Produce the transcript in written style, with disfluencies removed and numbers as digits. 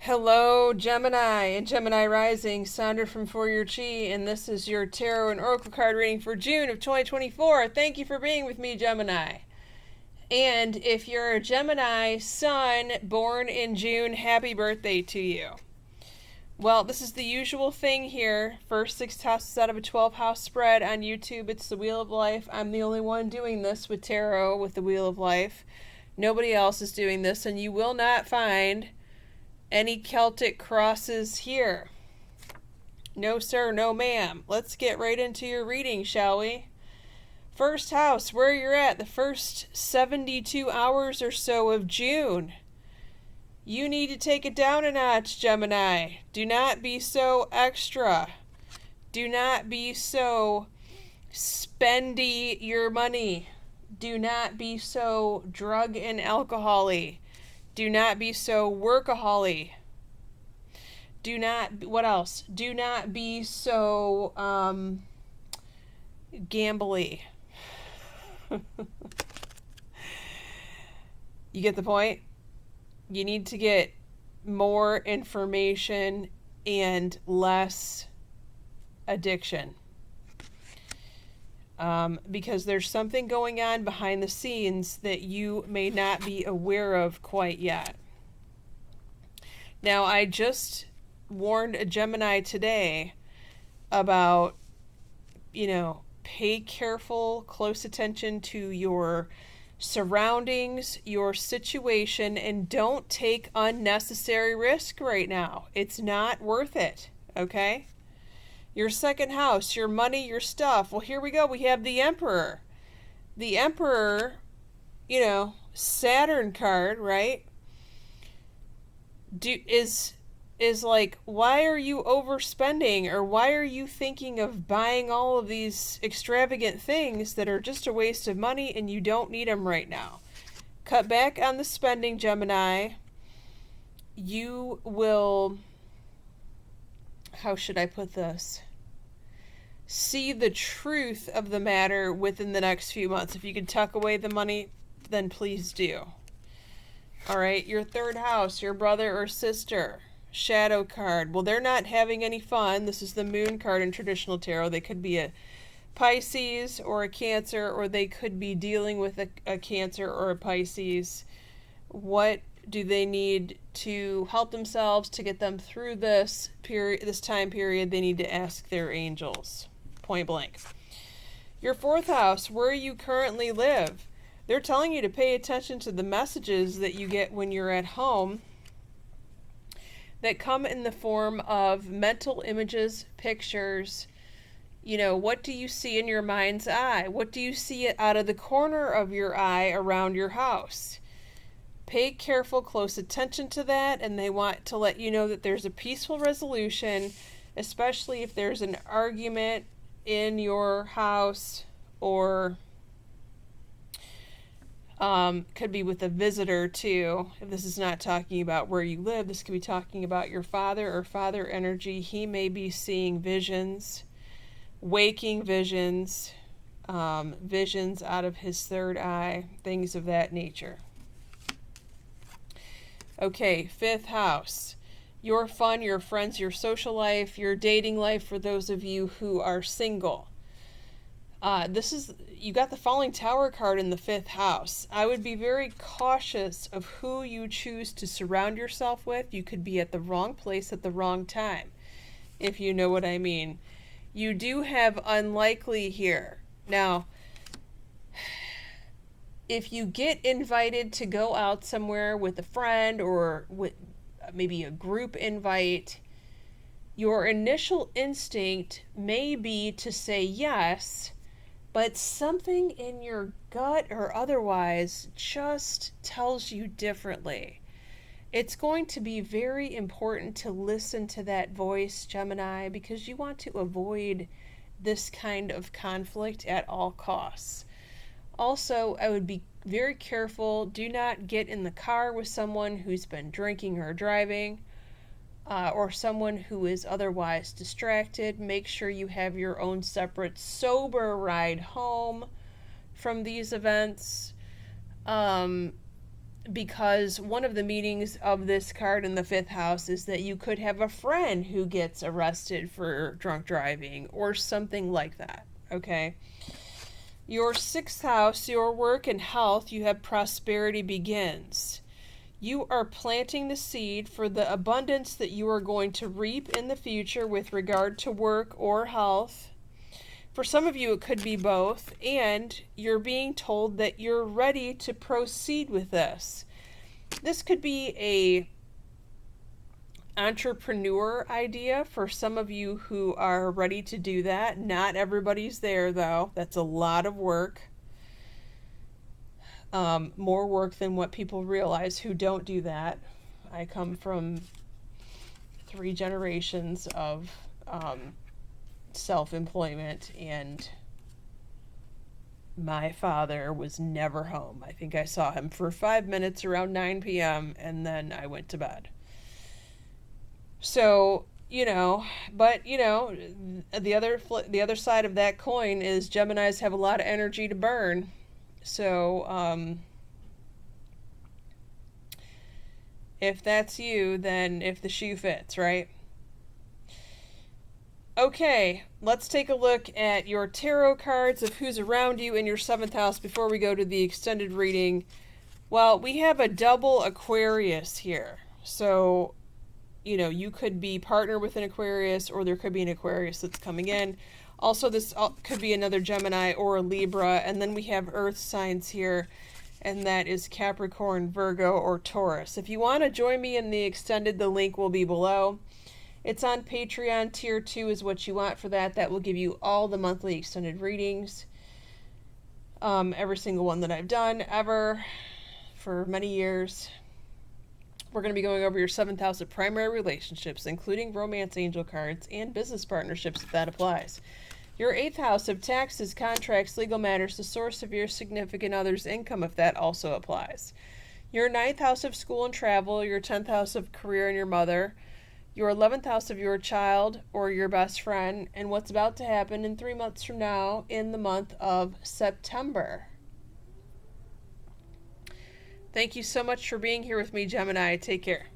Hello, Gemini and Gemini Rising. Sondra from For Your Chi, and this is your Tarot and Oracle card reading for June of 2024. Thank you for being with me, Gemini. And if you're a Gemini sun born in June, happy birthday to you. Well, this is the usual thing here. First 6 houses out of a 12-house spread on YouTube. It's the Wheel of Life. I'm the only one doing this with tarot, with the Wheel of Life. Nobody else is doing this, and you will not find any Celtic crosses here. No sir, no ma'am. Let's get right into your reading, shall we? First house, where you're at, the first 72 hours or so of June. You need to take it down a notch, Gemini. Do not be so extra. Do not be so spendy your money. Do not be so drug and alcohol-y. Do not be so workaholic. Do not, what else? Do not be so gambly. You get the point? You need to get more information and less addiction. Because there's something going on behind the scenes that you may not be aware of quite yet. Now, I just warned a Gemini today about, pay careful, close attention to your surroundings, your situation, and don't take unnecessary risk right now. It's not worth it, okay? Your second house, your money, your stuff. Well, here we go. We have the Emperor. The Emperor, Saturn card, right? Is like, why are you overspending, or why are you thinking of buying all of these extravagant things that are just a waste of money and you don't need them right now? Cut back on the spending, Gemini. You will, how should I put this? See the truth of the matter within the next few months. If you can tuck away the money, then please do. All right, your third house, your brother or sister, shadow card. Well, they're not having any fun. This is the moon card in traditional tarot. They could be a Pisces or a Cancer, or they could be dealing with a Cancer or a Pisces. What do they need to help themselves to get them through this period, this time period? They need to ask their angels. Point blank. Your fourth house, where you currently live. They're telling you to pay attention to the messages that you get when you're at home that come in the form of mental images, pictures. What do you see in your mind's eye? What do you see out of the corner of your eye around your house? Pay careful, close attention to that, and they want to let you know that there's a peaceful resolution, especially if there's an argument in your house, or could be with a visitor too. If this is not talking about where you live, this could be talking about your father or father energy. He may be seeing visions, waking visions, visions out of his third eye, things of that nature. Okay, fifth house. Your fun, your friends, your social life, your dating life for those of you who are single. You got the Falling Tower card in the fifth house. I would be very cautious of who you choose to surround yourself with. You could be at the wrong place at the wrong time, if you know what I mean. You do have unlikely here. Now, if you get invited to go out somewhere with a friend, or with maybe a group invite, your initial instinct may be to say yes, but something in your gut or otherwise just tells you differently. It's going to be very important to listen to that voice, Gemini, because you want to avoid this kind of conflict at all costs. Also, I would be very careful. Do not get in the car with someone who's been drinking or driving, or someone who is otherwise distracted. Make sure you have your own separate sober ride home from these events. because one of the meanings of this card in the 5th house is that you could have a friend who gets arrested for drunk driving or something like that, okay? Your 6th house, your work and health, you have prosperity begins. You are planting the seed for the abundance that you are going to reap in the future with regard to work or health. For some of you, it could be both, and you're being told that you're ready to proceed with this. This could be a entrepreneur idea for some of you who are ready to do that. Not everybody's there, though. That's a lot of work. More work than what people realize who don't do that. I come from 3 generations of self-employment, and my father was never home. I think I saw him for 5 minutes around 9 p.m. and then I went to bed. So, but the other side of that coin is Geminis have a lot of energy to burn. So, if that's you, then if the shoe fits, right? Okay, let's take a look at your tarot cards of who's around you in your 7th house before we go to the extended reading. Well, we have a double Aquarius here. So, you could be partnered with an Aquarius, or there could be an Aquarius that's coming in. Also, this could be another Gemini or a Libra. And then we have Earth signs here, and that is Capricorn, Virgo, or Taurus. If you want to join me in the extended, the link will be below. It's on Patreon. Tier 2 is what you want for that. That will give you all the monthly extended readings. Every single one that I've done ever for many years. We're going to be going over your 7th house of primary relationships, including romance angel cards and business partnerships, if that applies. Your 8th house of taxes, contracts, legal matters, the source of your significant other's income, if that also applies. Your 9th house of school and travel, your 10th house of career and your mother, your 11th house of your child or your best friend, and what's about to happen in 3 months from now in the month of September. Thank you so much for being here with me, Gemini. Take care.